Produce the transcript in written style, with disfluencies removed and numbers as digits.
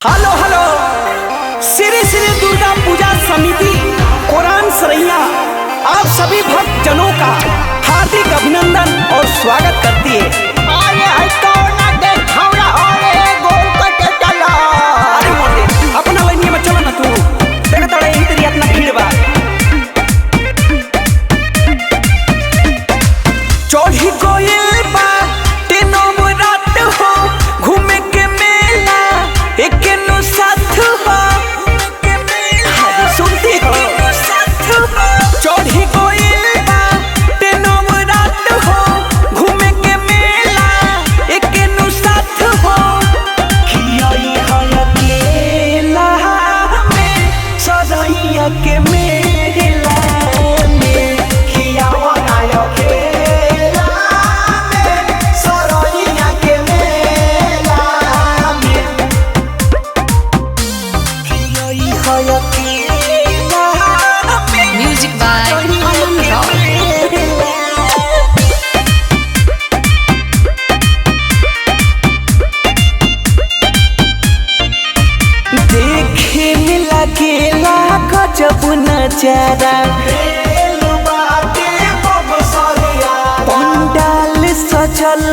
Hello hello. Shri Shri Durga Puja समिति कुरान सरैया आप सभी भक्त जनों का हार्दिक अभिनंदन और स्वागत करती है। अपना लाइन में चलो ना, तू देखता रहे यही तेरी अपना भीड़ बा। चौड़ी कोयल बा तीनों रात हो घूमे के मेला एक नु साथ हो, सुनती हो चौड़ी कोयल बा तीनों रात हो घूमे के मेला एक नु साथ हो। खियाई है अकेला में सदैया के मेला में खियावा ना अकेला में सदैया के मेला में खियाई है अकेला में। Music by Aman Rao. देखे में लगेला गजब नजारा, पंडाल सजल